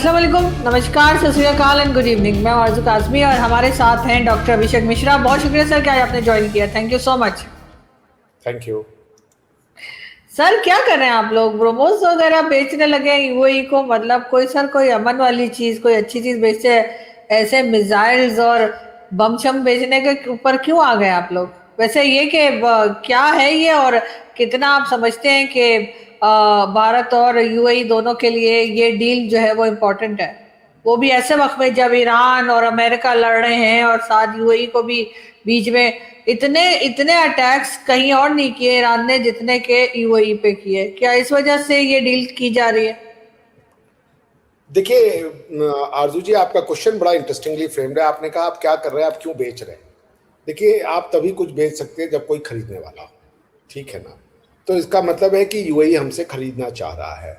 अस्सलाम वालेकुम, नमस्कार, सत श्री अकाल एंड गुड इवनिंग। मैं आरज़ू काज़मी और हमारे साथ हैं डॉक्टर अभिषेक मिश्रा। बहुत शुक्रिया सर कि आज आपने ज्वाइन किया। Thank you so much. Thank you sir, क्या कर रहे हैं आप लोग? ब्रोमोस वगैरह बेचने लगे यूएई को? मतलब कोई अमन वाली चीज, कोई अच्छी चीज बेचते हैं, ऐसे मिसाइल्स और बम शम बेचने के ऊपर क्यों आ गए आप लोग? वैसे ये कि क्या है ये, और कितना आप समझते हैं कि भारत और यूएई दोनों के लिए ये डील जो है वो इम्पोर्टेंट है, वो भी ऐसे वक्त में जब ईरान और अमेरिका लड़ रहे हैं और साथ यूएई को भी बीच में? इतने इतने अटैक्स कहीं और नहीं किए ईरान ने जितने के यूएई पे किए। क्या इस वजह से ये डील की जा रही है? देखिए आरजू जी, आपका क्वेश्चन बड़ा इंटरेस्टिंगली फ्रेम्ड है। आपने कहा आप क्या कर रहे हैं, आप क्यों बेच रहे हैं। देखिए, आप तभी कुछ बेच सकते हैं जब कोई खरीदने वाला हो, ठीक है ना। तो इसका मतलब है कि यूएई हमसे खरीदना चाह रहा है।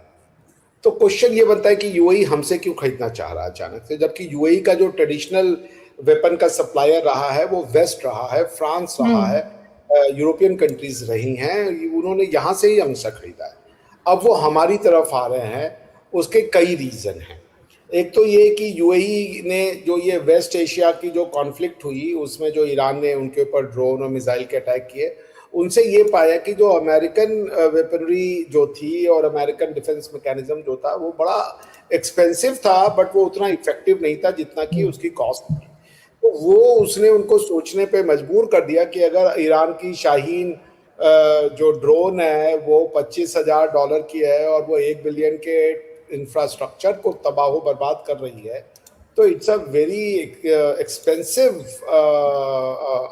तो क्वेश्चन ये बनता है कि यूएई हमसे क्यों खरीदना चाह रहा है अचानक से, जबकि यूएई का जो ट्रेडिशनल वेपन का सप्लायर रहा है वो वेस्ट रहा है, फ्रांस रहा है, यूरोपियन कंट्रीज रही हैं, उन्होंने यहाँ से ही हमसे खरीदा है। अब वो हमारी तरफ आ रहे हैं, उसके कई रीज़न हैं। एक तो ये कि यूएई ने जो ये वेस्ट एशिया की जो कॉन्फ्लिक्ट हुई उसमें जो ईरान ने उनके ऊपर ड्रोन और मिसाइल के अटैक किए, उनसे ये पाया कि जो अमेरिकन वेपनरी जो थी और अमेरिकन डिफेंस मैकेनिज्म जो था वो बड़ा एक्सपेंसिव था, बट वो उतना इफेक्टिव नहीं था जितना कि उसकी कॉस्ट थी। तो वो उसने उनको सोचने पे मजबूर कर दिया कि अगर ईरान की शाहीन जो ड्रोन है वो $25,000 की है और वो 1 बिलियन के इंफ्रास्ट्रक्चर को तबाह बर्बाद कर रही है, तो it's a very expensive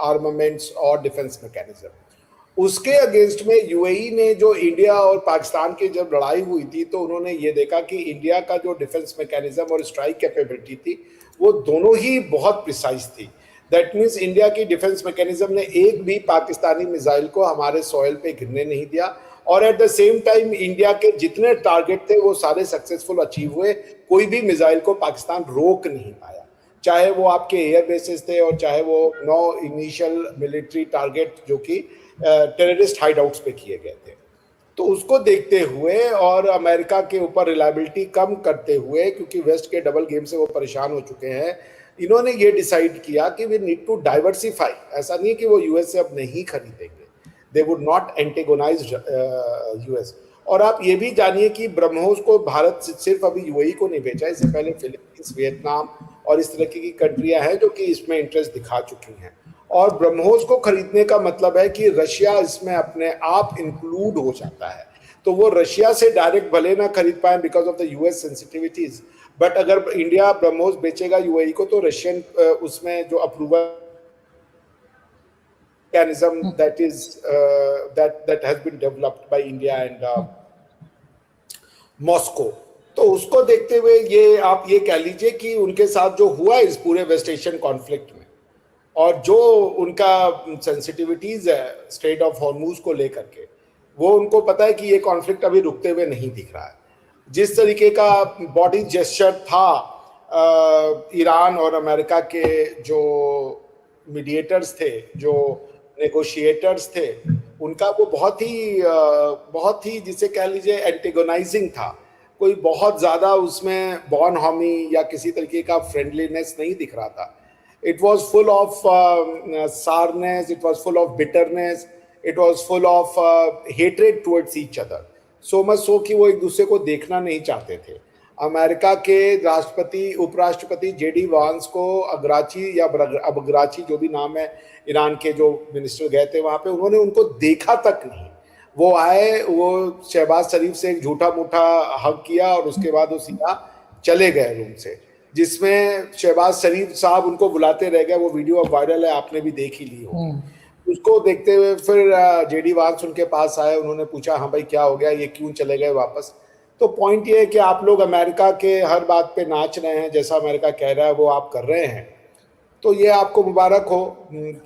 armaments और डिफेंस मैकेनिज्म। उसके अगेंस्ट में यूएई ने, जो इंडिया और पाकिस्तान की जब लड़ाई हुई थी, तो उन्होंने ये देखा कि इंडिया का जो डिफेंस मैकेनिज्म और स्ट्राइक कैपेबिलिटी थी वो दोनों ही बहुत प्रिसाइज थी। दैट मीन्स इंडिया की डिफेंस मैकेनिज्म ने एक भी पाकिस्तानी मिसाइल को हमारे सॉइल पे गिरने नहीं दिया, और at the same time India के जितने टारगेट थे वो सारे सक्सेसफुल अचीव हुए। कोई भी मिसाइल को पाकिस्तान रोक नहीं पाया, चाहे वो आपके एयर बेसिस थे और चाहे वो 9 इनिशियल मिलिट्री टारगेट जो कि टेररिस्ट हाइडआउट्स पे किए गए थे। तो उसको देखते हुए और अमेरिका के ऊपर रिलायबिलिटी कम करते हुए, क्योंकि वेस्ट के डबल गेम से वो परेशान हो चुके हैं, इन्होंने ये डिसाइड किया कि वी नीड टू डाइवर्सिफाई। ऐसा नहीं कि वो यूएस से अब नहीं खरीदेंगे, दे वुड नॉट एंटेगोनाइज यूएस। और आप ये भी जानिए कि ब्रह्मोस को भारत सिर्फ अभी यूएई को नहीं बेचा, इससे पहले फिलीपींस, वियतनाम और इस तरह की कंट्रियां हैं जो कि इसमें इंटरेस्ट दिखा चुकी हैं। और ब्रह्मोस को खरीदने का मतलब है कि रशिया इसमें अपने आप इंक्लूड हो जाता है। तो वो रशिया से डायरेक्ट भले ना खरीद पाए because of the US sensitivities, but अगर इंडिया ब्रह्मोस बेचेगा यूएई को तो रशियन उसमें जो approval mechanism that has been developed by India and Moscow. तो उसको देखते हुए ये आप ये कह लीजिए कि उनके साथ जो हुआ इस पूरे वेस्ट एशियन कॉन्फ्लिक्ट में, और जो उनका सेंसिटिविटीज है स्ट्रेट ऑफ हॉर्मुज को लेकर के, वो उनको पता है कि ये कॉन्फ्लिक्ट अभी रुकते हुए नहीं दिख रहा है। जिस तरीके का बॉडी जेस्चर था ईरान और अमेरिका के जो मीडिएटर्स थे, जो नेगोशिएटर्स थे, उनका वो बहुत ही जिसे कह लीजिए एंटेगोनाइजिंग था। कोई बहुत ज़्यादा उसमें बॉन हॉमी या किसी तरीके का फ्रेंडलीनेस नहीं दिख रहा था। It was full of सारनेस, it was full of bitterness, it was full of hatred towards each other, so much so कि वो एक दूसरे को देखना नहीं चाहते थे। अमेरिका के राष्ट्रपति उपराष्ट्रपति जेडी वांस को अगराची या अबगराची जो भी नाम है, ईरान के जो मिनिस्टर गए थे वहां पे, उन्होंने उनको देखा तक नहीं। वो आए, वो शहबाज शरीफ से एक झूठा मूठा हक किया और उसके बाद वो सीधा चले गए रूम से, जिसमें शहबाज शरीफ साहब उनको बुलाते रह गए। वो वीडियो अब वायरल है, आपने भी देख ही ली होगी। उसको देखते हुए फिर जेडी वांस उनके पास आए, उन्होंने पूछा हाँ भाई क्या हो गया, ये क्यों चले गए वापस। तो पॉइंट ये है कि आप लोग अमेरिका के हर बात पे नाच रहे हैं, जैसा अमेरिका कह रहा है वो आप कर रहे हैं, तो ये आपको मुबारक हो।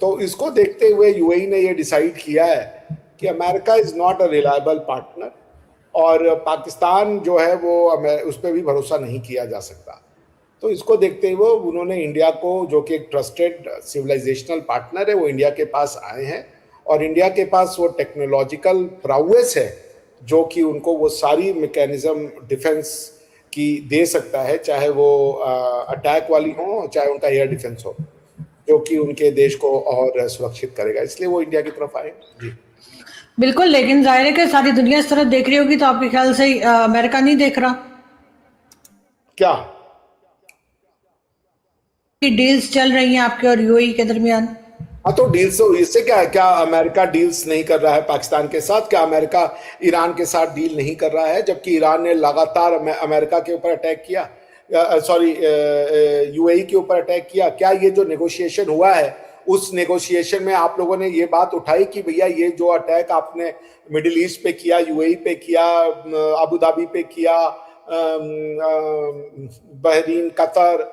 तो इसको देखते हुए यूएई ने ये डिसाइड किया है कि America is not a reliable partner, और पाकिस्तान जो है वो उस पर भी भरोसा नहीं किया जा सकता। तो इसको देखते हुए उन्होंने इंडिया को, जो कि एक ट्रस्टेड सिविलाइजेशनल पार्टनर है, वो इंडिया के पास आए हैं। और इंडिया के पास वो टेक्नोलॉजिकल प्राउएस है जो कि उनको वो सारी मैकेनिज्म डिफेंस कि दे सकता है, चाहे वो अटैक वाली हो, चाहे उनका एयर डिफेंस हो, जो कि उनके देश को और सुरक्षित करेगा, इसलिए वो इंडिया की तरफ आए। जी बिल्कुल, लेकिन जाहिर है कि सारी दुनिया इस तरफ देख रही होगी, तो आपके ख्याल से अमेरिका नहीं देख रहा क्या कि डील्स चल रही हैं आपके और यूएई के दरमियान? हाँ, तो डील्स, इससे क्या है? क्या अमेरिका डील्स नहीं कर रहा है पाकिस्तान के साथ? क्या अमेरिका ईरान के साथ डील नहीं कर रहा है, जबकि ईरान ने लगातार अमेरिका के ऊपर अटैक किया, सॉरी यूएई के ऊपर अटैक किया? क्या ये जो नेगोशिएशन हुआ है, उस नेगोशिएशन में आप लोगों ने ये बात उठाई कि भैया ये जो अटैक आपने मिडिल ईस्ट पे किया, यूएई पे किया, अबू धाबी पे किया, बहरीन, कतर,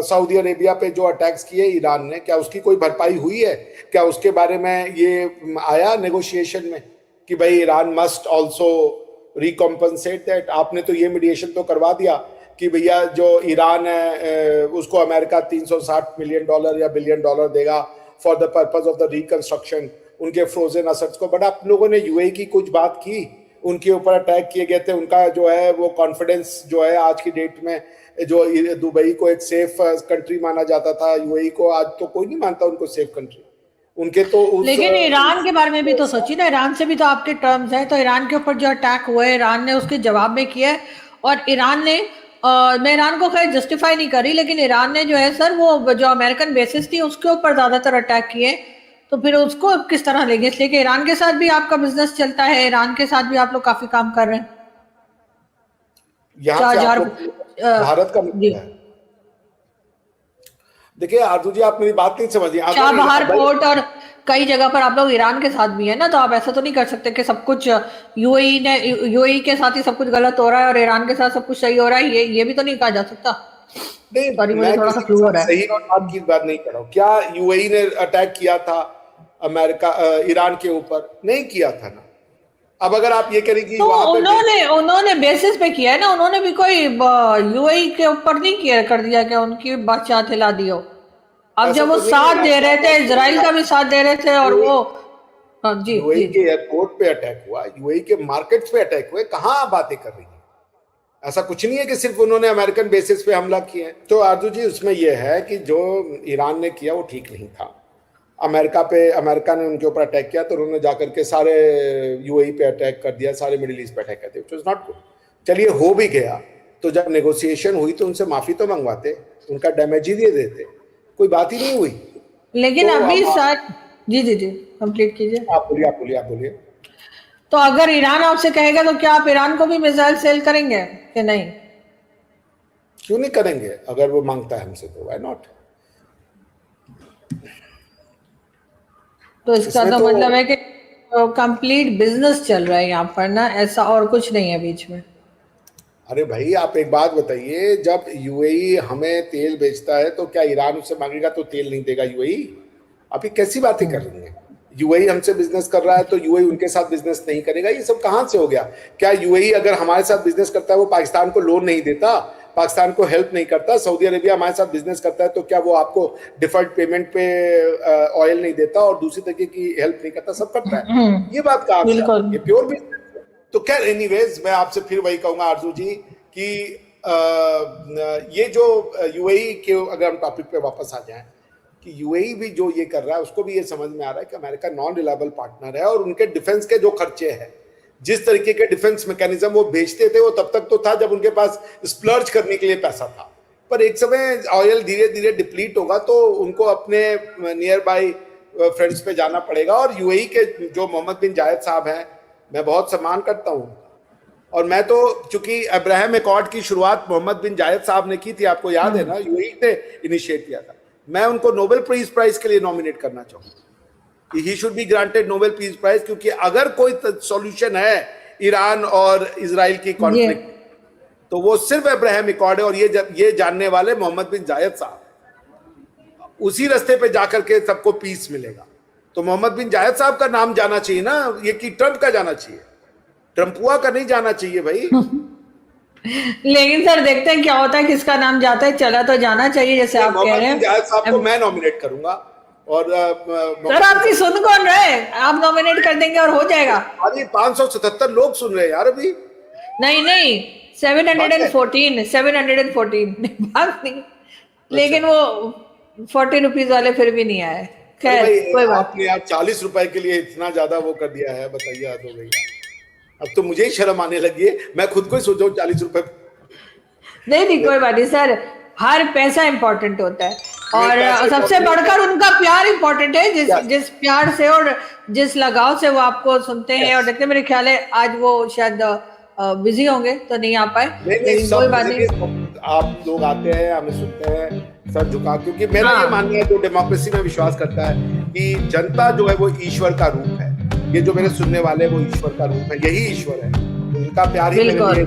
सऊदी अरेबिया पे जो अटैक्स किए ईरान ने, क्या उसकी कोई भरपाई हुई है? क्या उसके बारे में ये आया नेगोशिएशन में कि भाई ईरान मस्ट आल्सो रिकॉम्पनसेट दैट? आपने तो ये मीडिएशन तो करवा दिया कि भैया जो ईरान है उसको अमेरिका $360 मिलियन या बिलियन डॉलर देगा for the purpose of the reconstruction उनके फ्रोजन असेट्स को। बट आप लोगों ने यूएई की कुछ बात की, उनके ऊपर अटैक किए गए थे, उनका जो है वो कॉन्फिडेंस जो है आज की डेट में, जो दुबई को एक सेफ कंट्री माना जाता था, यूएई को आज तो कोई नहीं मानता उनको सेफ कंट्री। उनके तो लेकिन ईरान के बारे में भी तो सोचिए ना, ईरान से भी तो आपके टर्म्स हैं, तो ईरान के ऊपर जो अटैक हुआ है ईरान ने उसके जवाब में किया है। और ईरान ने मैं ईरान को खैर जस्टिफाई नहीं करी, लेकिन ईरान ने जो है सर वो जो अमेरिकन बेसिस थी उसके ऊपर ज्यादातर अटैक किए, तो फिर उसको अब किस तरह लेंगे? इसलिए कि ईरान के साथ भी आपका बिजनेस चलता है, ईरान के साथ भी आप लोग काफी काम कर रहे हैं। यहाँ से चार भारत का मुद्दा है। देखिए आरजू जी, आप मेरी बात नहीं समझिए। चाबहार पोर्ट और कई जगह पर आप लोग ईरान के साथ भी है ना, तो आप ऐसा तो नहीं कर सकते कि सब कुछ यूएई के साथ ही सब कुछ गलत हो रहा है और ईरान के साथ सब कुछ सही हो रहा है, ये भी तो नहीं कहा जा सकता। नहीं, सॉरी, मुझे थोड़ा सा फ्लू हो रहा है। सही और बात की बात नहीं कर रहा हूँ। क्या यूएई ने अटैक किया था अमेरिका ईरान के ऊपर? नहीं किया था ना। अब अगर आप ये करें कि तो वहां पे उन्होंने बेसिस पे किया है ना, उन्होंने भी कोई यूएई के ऊपर नहीं किया कर दिया कि उनकी बादशाह हिला दी हो। अब जब वो साथ दे रहे थे, इजराइल का भी साथ दे रहे थे, और वो हाँ जी, यूएई के एयरपोर्ट पे अटैक हुआ, यूएई के मार्केट्स पे अटैक हुए, कहाँ आप बातें कर रही हैं? ऐसा कुछ नहीं है कि सिर्फ उन्होंने अमेरिकन बेसिस पे हमला किया है। तो आरजू जी, उसमें यह है कि जो ईरान ने किया वो ठीक नहीं था। अमेरिका ने उनके ऊपर अटैक किया, तो उन्होंने जाकर के सारे यूएई पे अटैक कर दिया, सारे मिडिल ईस्ट पे अटैक कर दिया, व्हिच वाज नॉट गुड। चलिए, हो भी गया, तो जब नेगोशिएशन हुई तो उनसे माफी तो मंगवाते, उनका डैमेज ही दे देते, कोई बात ही नहीं हुई। लेकिन तो अभी सर जी कंप्लीट कीजिए। आप बोलिए। तो अगर ईरान आपसे कहेगा तो क्या आप ईरान को भी मिसाइल सेल करेंगे कि नहीं? क्यों नहीं करेंगे? अगर वो मांगता है हमसे तो व्हाई नॉट। तो इसका तो मतलब है कि कंप्लीट बिजनेस चल रहा है यहाँ पर ना, ऐसा और कुछ नहीं है बीच में। अरे भाई, आप एक बात बताइए, जब यूएई हमें तेल बेचता है तो क्या ईरान उससे मांगेगा तो तेल नहीं देगा यूएई? आप ये कैसी बातें कर रही हैं? यूएई हमसे बिजनेस कर रहा है तो यूएई उनके साथ बिजनेस नहीं करेगा? ये सब कहां से हो गया? क्या यूएई अगर हमारे साथ बिजनेस करता है वो पाकिस्तान को लोन नहीं देता, पाकिस्तान को हेल्प नहीं करता? सऊदी अरेबिया हमारे साथ बिजनेस करता है तो क्या वो आपको डिफर्ड पेमेंट पे ऑयल नहीं देता और दूसरी तरीके की हेल्प नहीं करता? सब करता है। ये बात कहां से? ये प्योर बिजनेस। तो क्या, एनीवेज, मैं आपसे फिर वही कहूंगा आरजू जी कि ये जो यूएई के, अगर हम टॉपिक पे वापस आ जाएं, कि यूएई भी जो ये कर रहा है उसको भी ये समझ में आ रहा है कि अमेरिका नॉन रिलायबल पार्टनर है, और उनके डिफेंस के जो खर्चे हैं, जिस तरीके के डिफेंस मैकेनिज्म वो बेचते थे, वो तब तक तो था जब उनके पास स्प्लर्ज करने के लिए पैसा था, पर एक समय ऑयल धीरे धीरे डिप्लीट होगा तो उनको अपने नियर बाई फ्रेंड्स पे जाना पड़ेगा। और यूएई के जो मोहम्मद बिन जायद साहब हैं, मैं बहुत सम्मान करता हूँ, और मैं तो, चूंकि अब्राहम एकॉर्ड की शुरुआत मोहम्मद बिन जायद साहब ने की थी, आपको याद है ना, यूएई ने इनिशिएट किया था। मैं उनको नोबेल पीस प्राइज के लिए नॉमिनेट करना चाहूंगा, he should be granted Nobel peace prize, क्योंकि अगर कोई सॉल्यूशन है ईरान और इजराइल की कॉन्फ्लिक्ट, तो वो सिर्फ अब्राहम एकॉर्ड है, और ये जानने वाले मोहम्मद बिन जायद साहब, उसी रास्ते पे जाकर के सबको पीस मिलेगा। तो मोहम्मद बिन जायद साहब का नाम जाना चाहिए ना, ये कि ट्रंप का जाना चाहिए, ट्रंपुआ का नहीं जाना चाहिए भाई। लेकिन सर देखते हैं क्या होता है, किसका नाम जाता है, चला तो जाना चाहिए, जैसे आप कह रहे हैं। जायद साहब को मैं नॉमिनेट करूंगा, और सर आपकी सुन कौन रहे, आप नॉमिनेट कर देंगे और हो जाएगा। अरे 577 लोग सुन रहे हैं यार अभी। नहीं 714 बात नहीं, लेकिन वो 40 रुपीज वाले फिर भी नहीं आए। खैर कोई बात। आपने यार 40 रुपए के लिए इतना ज्यादा वो कर दिया है, बताइए यार हो भैया, अब तो मुझे ही शर्म आने लगी है, मैं खुद को ही सोचा 40 रुपए। नहीं कोई बात नहीं सर, हर पैसा इंपॉर्टेंट होता है और सबसे बढ़कर उनका प्यार इंपॉर्टेंट है, जिस प्यार से और जिस लगाव से वो आपको सुनते हैं और देखते हैं। मेरे ख्याल है आज वो शायद बिजी होंगे तो नहीं आ पाए, लेकिन कोई बात नहीं। आप लोग आते हैं, हमें सुनते हैं सर झुका, क्योंकि मेरा ये मानना है, जो डेमोक्रेसी में विश्वास करता है कि जनता जो है वो ईश्वर का रूप है। ये जो मेरे सुनने वाले वो ईश्वर का रूप है, यही ईश्वर है, उनका प्यार ही मेरे लिए,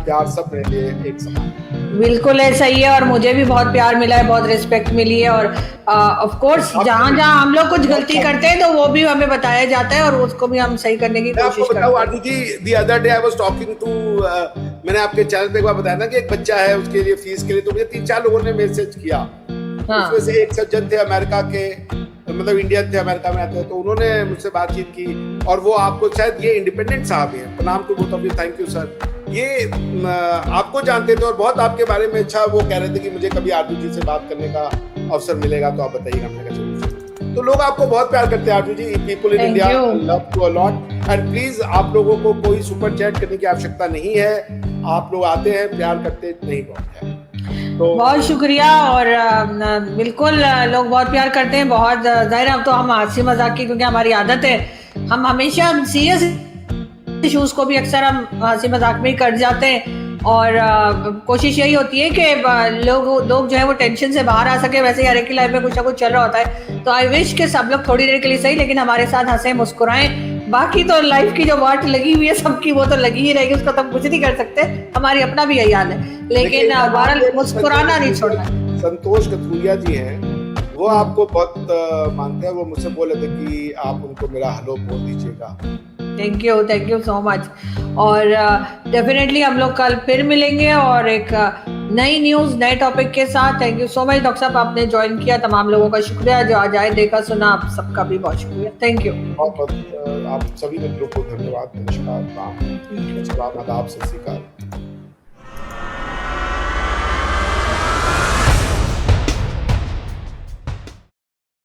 प्यार सब मेरे लिए एक समान। बिल्कुल ऐसा ही है और मुझे भी बहुत प्यार मिला है, बहुत रिस्पेक्ट मिली है और ऑफ कोर्स जहाँ जहाँ हम लोग कुछ गलती करते हैं तो वो भी हमें बताया जाता है और उसको भी हम सही करने की कोशिश करते हैं। Aarzoo ji, the other day I was talking to, मैंने आपके चैनल पे एक बार बताया ना कि एक बच्चा है, उसके लिए फीस के लिए तो मुझे 3-4 लोगों ने मैसेज किया। उसमें से एक सज्जन थे अमेरिका के, मतलब इंडियन थे, अमेरिका में आते हैं, तो उन्होंने मुझसे बातचीत की और वो आपको शायद ये इंडिपेंडेंट साहब हैं, प्रणाम to both of you, thank you sir, ये आपको जानते थे और बहुत आपके बारे में अच्छा वो कह रहे थे कि मुझे कभी आरजू जी से बात करने का अवसर मिलेगा तो आप बताइएगा। हमने कहा जरूर। तो लोग आपको बहुत प्यार करते हैं Aarzoo ji, people in India love you a lot, and please आप लोगों को कोई सुपर चैट करने की आवश्यकता नहीं है, आप लोग आते हैं, प्यार करते नहीं पहुंचते हैं। तो बहुत शुक्रिया और बिल्कुल लोग बहुत प्यार करते हैं, बहुत जाहिर है। अब तो हम हंसी मजाक की, क्योंकि हमारी आदत है, हम हमेशा सीरियस इश्यूज को भी अक्सर हम हंसी मजाक में ही कर जाते हैं और कोशिश यही होती है कि लोग जो है वो टेंशन से बाहर आ सके। वैसे ही हर एक की लाइफ में कुछ ना कुछ चल रहा होता है, तो आई विश कि सब लोग थोड़ी देर के लिए सही लेकिन हमारे साथ हंसे मुस्कुराएं। बाकी तो लाइफ की जो वाट लगी हुई है सबकी, वो तो लगी ही रहेगी, उसका तो हम कुछ नहीं कर सकते, हमारी अपना भी यही हाल है, लेकिन बहरहाल मुस्कुराना नहीं छोड़ना। संतोष कथुरिया जी हैं, वो आपको बहुत मानते हैं, वो मुझसे बोले थे कि आप उनको मेरा हेलो बोल दीजिएगा। Thank you so much. और डेफिनेटली हम लोग कल फिर मिलेंगे और एक नई न्यूज़ नए टॉपिक के साथ। Thank you so much doctor साहब, आपने ज्वाइन किया, तमाम लोगों का शुक्रिया जो आज आए, देखा सुना, आप सबका भी बहुत शुक्रिया। Thank you. बहुत आप सभी मित्रों को धन्यवाद, नमस्कार, आदाब, सत श्री अकाल।